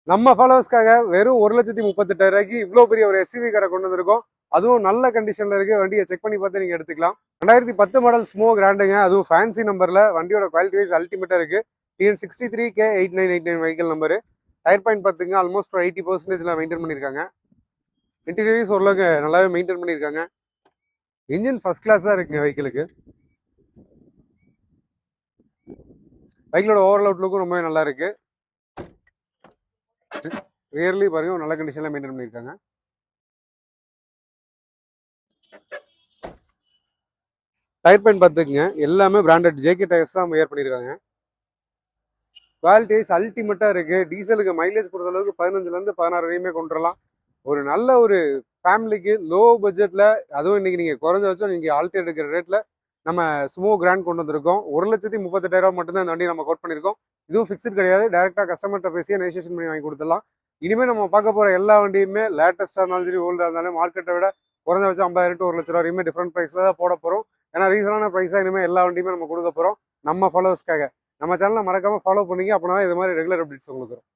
நம்ம ஃபாலோவர்ஸ்க்காக வெறும் 1,38,000 இவ்வளோ பெரிய ஒரு எஸ்யூவி காரை கொண்டு வந்திருக்கோம். அதுவும் நல்ல கண்டிஷன்ல இருக்கு. வண்டியை செக் பண்ணி பார்த்து நீங்க எடுத்துக்கலாம். 2010 மாடல் ஸ்மோ கிராண்டுங்க. அதுவும் ஃபேன்சி நம்பர்ல வண்டியோட குவாலிட்டி வைஸ் அல்டிமேட்டா இருக்கு. TN63K8989 vehicle number. Tyre point பார்த்துங்க ஆல்மோஸ்ட் 80% மெயின்டைன் பண்ணியிருக்காங்க. இன்டீரியர்ஸ் ஓரளவுக்கு நல்லாவே மெயின்டைன் பண்ணியிருக்காங்க. இன்ஜின் ஃபர்ஸ்ட் கிளாஸா இருக்குங்க வெஹிக்கிளுக்கு. பைக்கோட ஓவரால் அவுட்லுக்கும் ரொம்பவே நல்லா இருக்கு. ரியர்லி பாருங்க நல்ல கண்டிஷன்ல மெயின்டைன் பண்ணியிருக்காங்க. டயர் பாயிண்ட் பார்த்துக்குங்க எல்லாமே பிராண்டட் ஜேகே டயர்ஸ் தான் வேர் பண்ணியிருக்காங்க. குவாலிட்டிஸ் அல்டிமேட்டா இருக்கு. டீசலுக்கு மைலேஜ் பொறுத்த அளவுக்கு 15லேருந்து 16 வரையுமே கொண்டு வரலாம். ஒரு நல்ல ஒரு ஃபேமிலிக்கு லோ பட்ஜெட்ல, அதுவும் இன்னைக்கு நீங்க குறைஞ்சபட்சம் நீங்க ஆல்டோ எடுக்கிற ரேட்ல நம்ம ஸ்மோ கிராண்ட் கொண்டு வந்திருக்கோம். 1,38,000 மட்டும்தான் இந்த வண்டி நம்ம கோட் பண்ணியிருக்கோம். இதுவும் ஃபிக்ஸ்ட் கிடையாது. டேரக்டா கஸ்டமர்கிட்ட பேசியே நெகோசியேஷன் பண்ணி வாங்கி கொடுத்துடலாம். இனிமேல் நம்ம பார்க்க போற எல்லா வண்டியுமே லேட்டஸ்டா இருந்தாலும் சரி, ஓல்டா இருந்தாலும் மார்க்கெட்டை விட குறைஞ்சபட்சம் 50,000 to 1,00,000 வரையுமே டிஃப்ரெண்ட் பிரைஸ்ல தான் போட போறோம். ஏன்னா ரீசனான பிரைஸா இனிமேல் எல்லா வண்டியுமே நம்ம கொடுக்க போறோம் நம்ம ஃபாலோவர்ஸ்க்காக. நம்ம சேனலை மறக்காம ஃபாலோ பண்ணீங்க. அப்படின்னா இது மாதிரி ரெகுலர் அப்டேட்ஸ் உங்களுக்கு வரும்.